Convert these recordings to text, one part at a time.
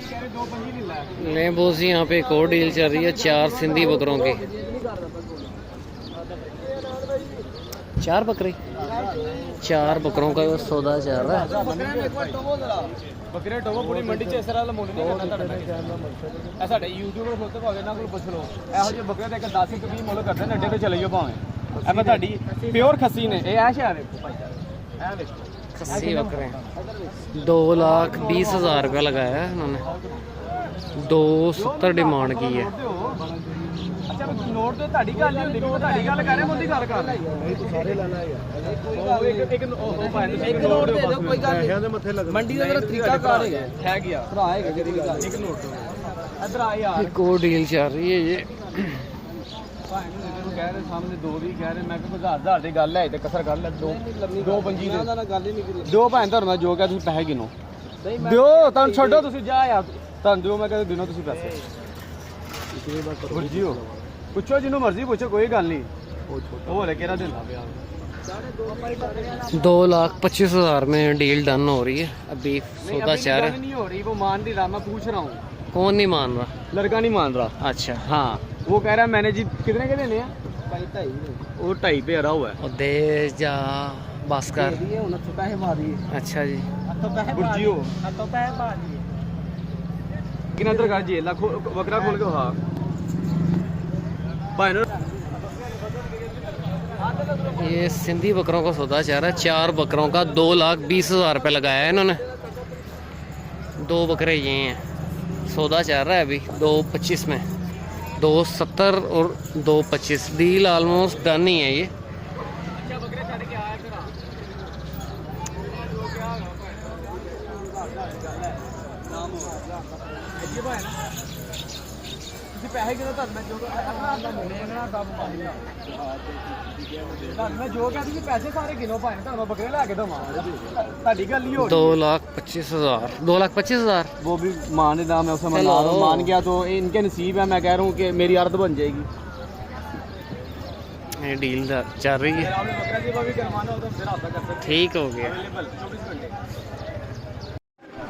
ले बोसी यहाँ पे एक और डील चल रही है 4 सिंधी बकरों की। 4 बकरे 4 बकरों का सौदा चल रहा है। बकरे टोवो पूरी मंडी च इस तरह दा मुल नहीं करना ਤੁਹਾਡੇ ਇਹ ਸਾਡੇ ਯੂਟਿਊਬਰ ਖੋਤੇ ਭਾਵੇਂ ਇਹਨਾਂ ਕੋਲ ਪੁੱਛ ਲਓ ਇਹੋ ਜਿਹੇ ਬੱਕਰੇ ਦੇ ਇੱਕ 10 ਇੱਕ 20 ਮੁੱਲ ਕਰਦੇ ਨੇ ਅੱਡੇ ਤੇ ਚਲੇ ਜਾਓ ਭਾਵੇਂ ਇਹ ਮੈਂ ਤੁਹਾਡੀ ਪਿਓਰ ਖੱਸੀ ਨੇ ਇਹ ਐਸ਼ ਆ ਦੇਖੋ ਭਾਈ ਇਹ ਦੇਖੋ खस्सी बकरे 2,20,000 रुपया लगाया है इन्होंने। 270 डिमांड की है। ਅੱਛਾ ਨੋਟ ਤੇ ਤੁਹਾਡੀ ਗੱਲ ਨਹੀਂ ਹੁੰਦੀ ਮੈਂ ਤੁਹਾਡੀ ਗੱਲ ਕਰ ਰਿਹਾ ਮੈਂ ਉਹਦੀ ਗੱਲ ਕਰ ਰਿਹਾ ਨਹੀਂ ਤੂੰ ਸਾਰੇ ਲੈਣਾ ਹੈ ਇੱਕ ਨੋਟ ਦੇ ਦਿਓ ਕੋਈ ਗੱਲ ਨਹੀਂ ਮੰਡੀ ਦਾ ਮੇਰਾ ਤਰੀਕਾ ਕਾਰ ਹੈ ਗਿਆ ਭਰਾ ਹੈਗਾ ਜਿਹੜੀ ਗੱਲ ਇੱਕ ਨੋਟ ਇਧਰ ਆ ਯਾਰ एक और डील चल रही है ये। ਭਾਈ ਨੂੰ ਕਹਿ ਰਹੇ ਸਾਹਮਣੇ ਦੋ ਵੀ ਕਹਿ ਰਹੇ ਮੈਂ ਕਿ 1000 ਦੀ ਗੱਲ ਹੈ ਤੇ ਕਸਰ ਕਰ ਲੈ ਦੋ ਪੰਜੀ ਦੇ ਨਾਲ ਗੱਲ ਹੀ ਨਹੀਂ ਕੀਤੀ ਦਿਓ ਭਾਈ ਧਰਨਾ ਜੋ ਕਿ ਤੁਸੀਂ ਪੈਸੇ ਗਿਣੋ ਦਿਓ ਤੁਹਾਨੂੰ ਛੱਡੋ ਤੁਸੀਂ ਜਾ ਯਾਰ ਤੁਹਾਨੂੰ ਦਿਓ ਮੈਂ ਕਹਿੰਦਾ ਦਿਨੋ ਤੁਸੀਂ ਪੈਸੇ ਗੁਰਜੀਓ ਪੁੱਛੋ ਜਿਹਨੂੰ ਮਰਜ਼ੀ ਪੁੱਛੋ ਕੋਈ ਗੱਲ ਨਹੀਂ ਉਹ ਹਲੇ ਕਿਹੜਾ ਦਿੰਦਾ ਪਿਆ 2,25,000 में डील डन हो रही है। अभी सौदा चल रहा है। नहीं हो रही वो मान नहीं रहा मैं पूछ रहा हूँ कौन नहीं मान रहा? लड़का नहीं मान रहा अच्छा हाँ वो कह रहा है मैंने जी कितने के देने हैं वो 2.5 पे हरा हुआ है और दे जा बस कर। अच्छा जी गुरजीओ कितना अंदर कर जी बकरा खोल के हाँ भाई ये सिंधी बकरों का सौदा चल रहा है। 4 बकरों का 2,20,000 रुपये लगाया है इन्होंने। 2 बकरे ये हैं। सौदा चल रहा है अभी 2,25 में 2,70 और 2,25 डील ऑलमोस्ट डन ही है ये। पैसे कितने जो क्या पैसे सारे गिनो पाए बकरे लैके दवा 2,25,000 2,25,000 वो भी मान दाम है उसे मान गया तो इनके नसीब है मैं कह रहा हूँ कि मेरी अर्द बन जाएगी। ये डील चल रही है। ठीक हो गया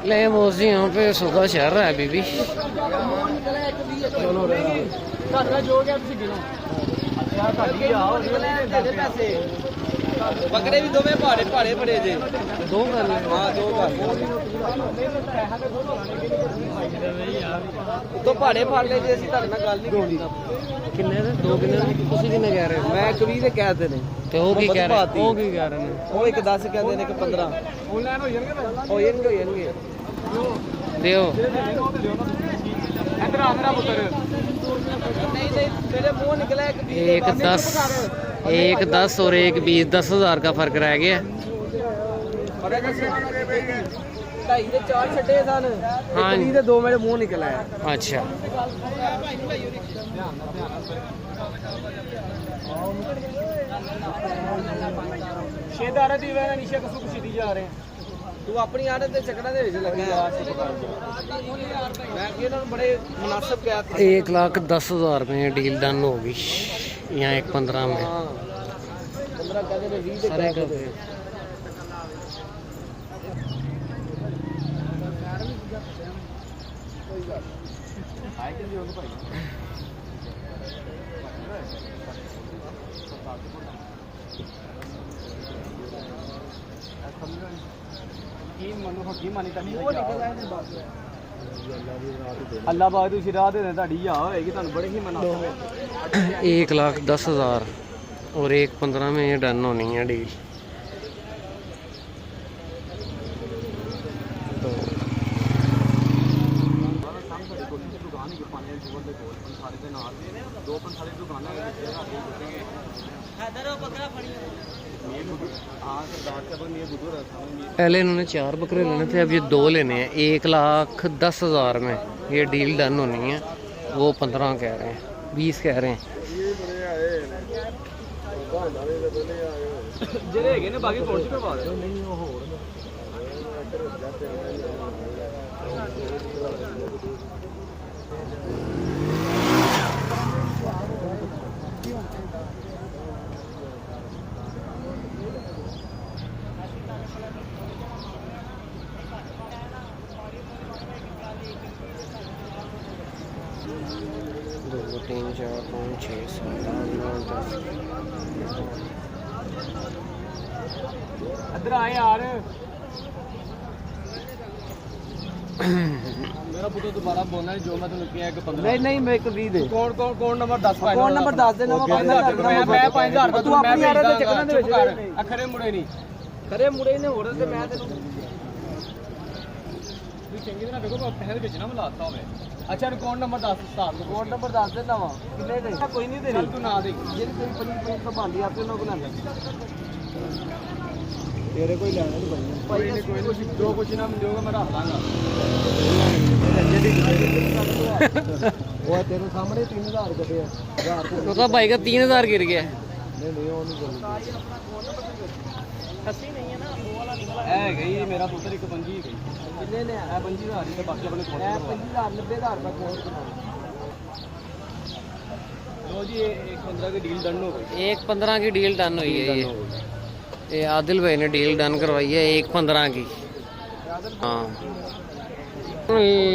ले बोस जी यहाँ पे सौदा चल रहा है अभी भी। बकरे भी दोवे भाड़े भाड़े बड़े जे दो कर ले हाँ दो कर तो भाड़े फाड़ ले जे ਅਸੀਂ ਤੁਹਾਡੇ ਨਾਲ ਗੱਲ ਨਹੀਂ ਕੀਤੀ किन्ने दे 2 किन्ने ਤੁਸੀਂ ਕਿੰਨੇ ਕਹਿ ਰਹੇ ਹੋ? ਮੈਂ 20 ਦੇ ਕਹਿਦੇ ਨੇ ਤੇ ਉਹ ਕੀ ਕਹਿ ਰਹੇ ਉਹ ਕੀ ਕਹਿ ਰਹੇ ਨੇ? ਉਹ ਇੱਕ 10 ਕਹਿੰਦੇ ਨੇ ਕਿ 15 ਆਨਲਾਈਨ ਹੋ ਜਾਣਗੇ ਹੋ ਜਾਣਗੇ ਦਿਓ ਇਧਰ ਆ ਮੇਰਾ ਪੁੱਤਰ ਨਹੀਂ ਤੇਰੇ ਮੂੰਹ ਨਿਕਲਿਆ एक 10 और एक 20 10,000 का फर्क रह गया। ਢਾਈ ਦੇ 4 ਛੱਡੇ ਸਨ हाँ 20 ਦੇ 2 ਮੇਰੇ ਮੂੰਹ ਨਿਕਲਿਆ अच्छा ਸ਼ੇਦਾਰਾ ਦੀ ਵੇਣਾ ਨਿਸ਼ਾ ਕਸੂ ਕੁਸ਼ੀ ਜਾ ਰਹੇ ਤੂੰ ਆਪਣੀ ਆਦਤ ਦੇ ਚੱਕਰਾਂ ਦੇ ਵਿੱਚ ਲੱਗਾ ਮੈਂ ਕਿ ਇਹਨਾਂ ਨੂੰ ਬੜੇ ਮੁਨਾਸਿਬ ਕਿਹਾ 1,10,000 में डील डन होगी यहाँ 1,15 में 15 कहते ने 20 सारे ਦੇ कर अल्लाह बाग राह दे ਤੁਹਾਡੀ ਆ ਹੋਏਗੀ ਤੁਹਾਨੂੰ बड़े ही मना 1,10,000 और 1,15 में ये डन होनी है डील। पहले इन्होंने 4 बकरे लेने थे, अब ये 2 लेने हैं। 1,10,000 में ये डील डन होनी है। वो 15 कह रहे हैं, 20 कह रहे हैं। 2 3 4 5 6 7 8 9 10 ਇੱਧਰ ਆ ਯਾਰ ਮੇਰਾ ਪੁੱਤ ਦੁਬਾਰਾ ਬੋਲਣਾ ਜੋ ਮੈਂ ਤੈਨੂੰ ਕਿਹਾ ਕਿ 15 ਨਹੀਂ ਮੈਂ ਇੱਕ 20 ਦੇ ਕੌਣ ਨੰਬਰ 10 ਪਾਇਆ ਕੌਣ ਨੰਬਰ 10 ਦੇ ਨੰਬਰ 5000 ਮੈਂ 5000 ਦਾ ਤੂੰ ਆਪਣੀ ਯਾਰ ਦੇ ਚੱਕਰਾਂ ਦੇ ਵਿੱਚ ਖਰੇ ਮੁੜੇ ਨਹੀਂ ਖਰੇ ਮੁੜੇ ਨੇ ਹੋਰ ਤੇ ਮੈਂ ਤੈਨੂੰ ਵੀ ਚੰਗੀ ਤਰ੍ਹਾਂ ਵੇਖੋ ਪੈਸੇ ਦੇ ਵਿੱਚ ਨਾ ਮਿਲਾਤਾ ਹੋਵੇ ਅੱਛਾ record number 10 star record number 10 ਦੇ ਨਵਾਂ ਕਿੰਨੇ ਦੇ ਕੋਈ ਨਹੀਂ ਦੇਣੀ ਤੂੰ ਨਾ ਦੇ ਜਿਹੜੀ ਤੇਰੀ ਪਲੀ ਸੰਭਾਲੀ ਆਪੇ ਉਹਨਾਂ ਕੋਲ ਲੈਂਦਾ ਤੇਰੇ ਕੋਈ ਲੈਣਾ ਨਹੀਂ ਭਾਈ ਕੋਈ ਨਹੀਂ ਜੋ ਕੁਛ ਨਾ ਮਿਲੇਗਾ ਮੈਂ ਰੱਖ ਲਾਂਗਾ ਉਹ ਤੇਰੇ ਸਾਹਮਣੇ 3000 ਕੱਢਿਆ 1000 तो तो भाई का 3000 गिर गया ਨਹੀਂ ਨਹੀਂ ਉਹ ਨਹੀਂ ਬੋਲਦਾ ਖੱਸੀ ਨਹੀਂ ਹੈ ਨਾ ਉਹ ਵਾਲਾ ਨਿਕਲਾ ਹੈ ਗਈ ਮੇਰਾ ਪੁੱਤਰ ਇੱਕ ਪੰਜੀ ਗਈ ਕਿੰਨੇ ਨੇ ਆ 25000 ਹੀ ਤੇ ਬਾਕੀ ਆਪਣੇ ਕੋਲ 25000 90000 ਰੁਪਏ ਕੋਲ लो जी एक 15 की डील डन हो गई 1.15 की डील डन हुई है ये आदिल भाई ने डील डन करवाई है 1.15 की। हाँ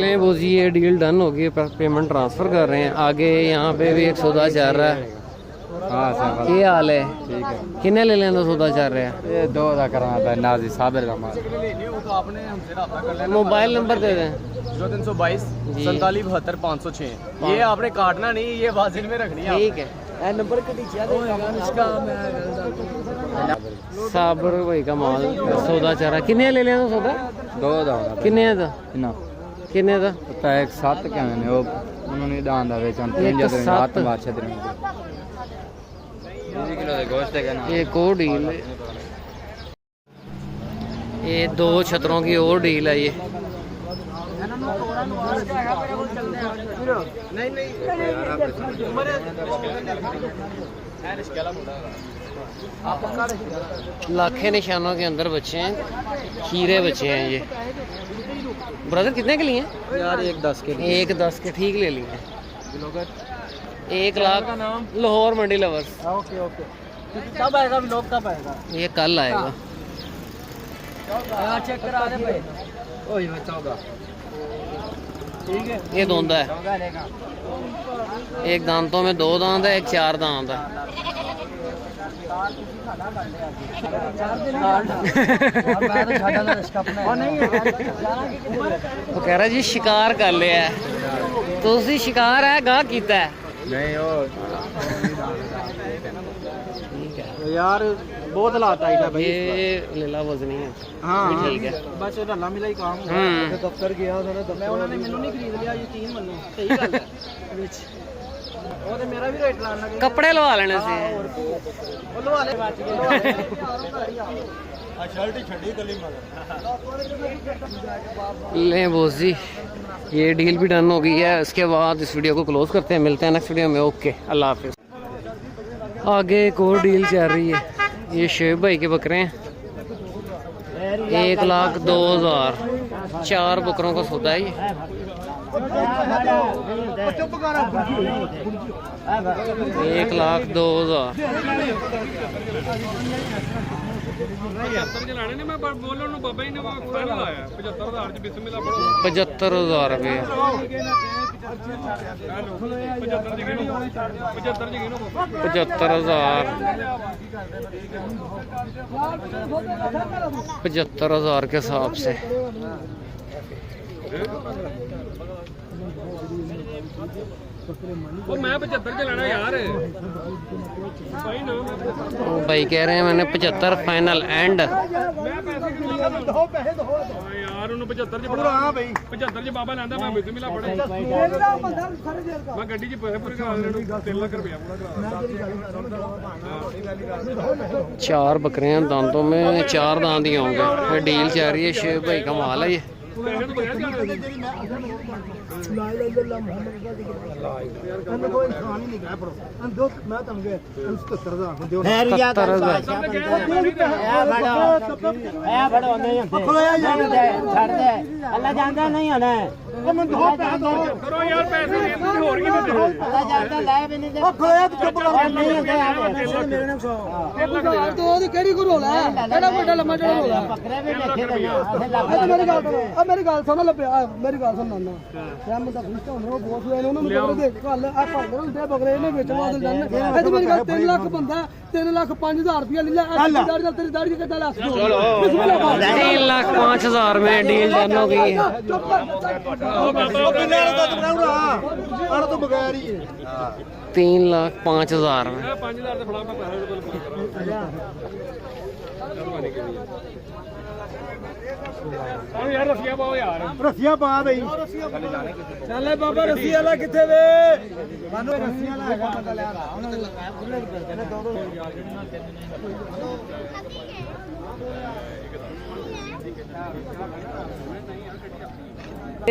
ले बोझी ये डील डन हो गई पेमेंट ट्रांसफ़र कर रहे हैं आगे यहाँ पे भी एक सौदा चल रहा है। हाँ सर क्या हाल है ठीक है किन्ने ले लेना सौदा चल रहा है ये 2 का करना था नाजी साबिर का माल तो आपने हमसे रब्ता कर लेना मोबाइल नंबर दे दें 0322 जी। 47 72 506 ये आपने काटना नहीं ये वाजिन में रखनी है ठीक है ए नंबर कटिया इसका मैं साबर भाई का माल सौदा चल रहा है किन्ने ले लेना सौदा 2 का किन्ने दा ना किन्ने दा पता है 7 क्या ने वो उन्होंने दान दा वेचन 3 दिन रात मार छे दिन 20 किलो दे गोश्त है ना एक और डील है ये 2 छतरों की और डील है ये नहीं नहीं लाखे निशानों के अंदर बच्चे हैं खीरे बच्चे हैं ये ब्रदर कितने के लिए हैं यार एक 10 के 1.10 के ठीक ले लिए 1 लाख लाहौर मंडी लवर्स ओके ओके कब आएगा व्लॉग कब आएगा ये कल आएगा यार चेक करा दे भाई ओए बचाओगा ठीक है ये दोंदा है एक दांतों में 2 दांत है एक 4 दांत है वो कह रहा जी शिकार कर लिया है तो उसी शिकार है गाह कीता है नहीं ओ यार बहुत लाता है भाई ये लीला वजनी है हाँ ठीक है बस ढला मिला ही काम दफ्तर गया था मैं उन्होंने मैनू नहीं खरीद लिया यकीन मनो सही गल है विच ਉਹ ਤੇ ਮੇਰਾ ਵੀ ਰੇਟ ਲਾਣ ਲੱਗੇ कपड़े लवा लेने से ਉਹ ਲਵਾ ਲੈ ਬਚ ਗਏ ਆ ਸ਼ਰਟ ਹੀ ਛੱਡੀ ਗਲੀ ਮਗਰ ले बोस जी ये डील भी डन हो गई है इसके बाद इस वीडियो को क्लोज करते हैं मिलते हैं नेक्स्ट वीडियो में ओके अल्लाह हाफिज़। आगे एक और डील चल रही है ये शेब भाई के बकरे हैं 1,02,000 4 बकरों का सौदा है ये 1,02,000 ਚਲਾਣੇ ਨੇ ਮੈਂ ਬੋਲਣ ਨੂੰ ਬਾਬਾ ਜੀ ਨੇ ਫਾਈਨਲ ਆਇਆ 75000 ਚ ਬਿਸਮਿਲ੍ਲਾ ਪੜੋ 75,000 रुपये 75,000 के हिसाब से ਉਹ ਮੈਂ 75 ਚ ਲੈਣਾ ਯਾਰ ਭਾਈ ਨਾ वो भाई कह रहे हैं मैंने 75 फाइनल एंड ਮੈਂ ਪੈਸੇ ਕਿੰਨੇ ਦੋ ਪੈਸੇ ਦੋ ਯਾਰ ਉਹਨੂੰ 75 ਚ ਪੜਾ ਹਾਂ ਬਈ 75 ਚ ਬਾਬਾ ਲੈਂਦਾ ਮੈਂ ਬਿਸਮਿਲ੍ਲਾ ਪੜਿਆ ਮੈਂ ਗੱਡੀ 'ਚ ਪੈਸੇ ਪੂਰੇ ਕਰਾ ਦੇਣੇ 3 ਲੱਖ ਰੁਪਇਆ ਪੂਰਾ ਕਰਾ 4 बकरे हैं दांतों में 4 दांत ही होंगे ये डील चल रही है शेब भाई का माल है ये ਪੈਸੇ ਤੋਂ ਬਗੈਰ ਜਾਣਾ ਅੱਲਾ ਜਾਂਦਾ ਨਹੀਂ ਹਣਾ ਕਰੋ ਯਾਰ ਪੈਸੇ ਦੇ ਤੁਸੀਂ ਹੋਰ ਕੀ ਦਿੰਦੇ ਅੱਲਾ ਜਾਂਦਾ ਲੈ ਵੀ ਨਹੀਂ ਦੇ ਉਹ ਖੋਇਆ ਤੇ ਚੁੱਪ ਕਰ ਨਹੀਂ ਹੁੰਦੇ ਕਿਹੜੀ ਗੁਰੂ ਹੋਲਾ ਕਿਹੜਾ ਵੱਡਾ ਲੰਮਾ ਜਿਹੜਾ ਹੋਲਾ ਬੱਕਰੇ ਵੀ ਦੇਖੇ ਦੇ ਨਾ ਲੱਖ ਮੇਰੀ ਗੱਲ ਕਰੋ मेरी गल सुन मेरी गल सुन नाना यार मैं खुश होना वो बहुत हुए उन्होंने बकरे देख कल आ भरदे ਹੁੰਦੇ बकरे ਇਹਨੇ ਵਿੱਚ ਵਾਦਲ ਜਾਣ ਇਹ ਤੇ ਮੇਰੀ ਗੱਲ 3 ਲੱਖ ਬੰਦਾ 3 ਲੱਖ 5000 ਰੁਪਏ ਲੈ ਲੈ तेरी दाढ़ी कितना ला चलो 3 लाख 5,000 में डील डन हो गई है। अरे तो बगैर ही 3 लाख 5,000 में। 5000 ਤੇ ਫੜਾ ਮੈਂ ਪੈਸੇ ਯਾਰ ਰਸੀਆ ਪਾਓ ਯਾਰ रस्सियां पा बई ਚੱਲੇ ਬਾਬਾ ਰਸੀ ਵਾਲਾ ਕਿੱਥੇ ਵੇ मानो रस्सियां ला हैगा पता ले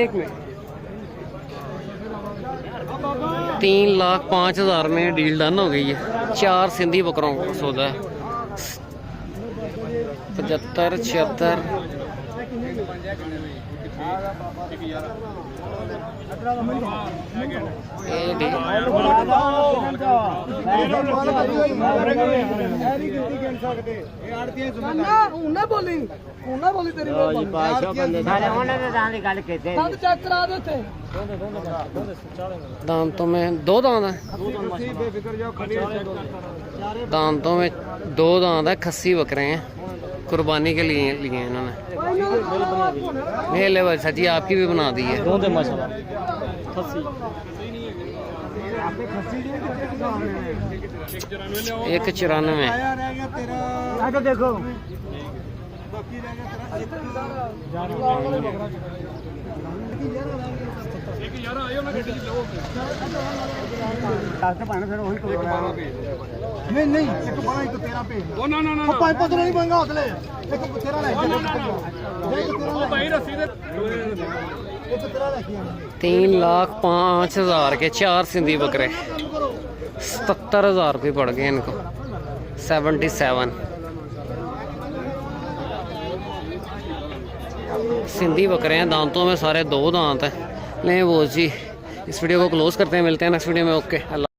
एक मिनट 3 लाख 5,000 में डील डन हो गई है। 4 सिंधी बकरों का सौदा है। 75 76 बोली तेरी चेक करा दे थे दांतों में 2 दांत है। दांतों में 2 दांत है। खस्सी बकरे हैं, कुर्बानी के लिए लिए हैं इन्होंने। ये ले भाई सची आपकी भी बना दी है। 194 देखो नहीं नहीं एक 12 एक 13 पे ਉਹ ਨਾ ਨਾ ਨਾ ਉਹ 5-5 ਨਹੀਂ ਮੰਗਾ ਉਤਲੇ ਇੱਕ 13 ਲੈ ਕੇ ਉਹ ਭਾਈ ਰੱਸੀ ਦੇ एक 13 ਲੈ ਕੇ 3 लाख 5,000 के 4 सिंधी बकरे 77,000 रुपये पड़ गए इनको। 77 सिंधी बकरे हैं। दांतों में सारे 2 दांत हैं। लें वो जी इस वीडियो को क्लोज करते हैं। मिलते हैं नेक्स्ट वीडियो में। ओके अल्लाह।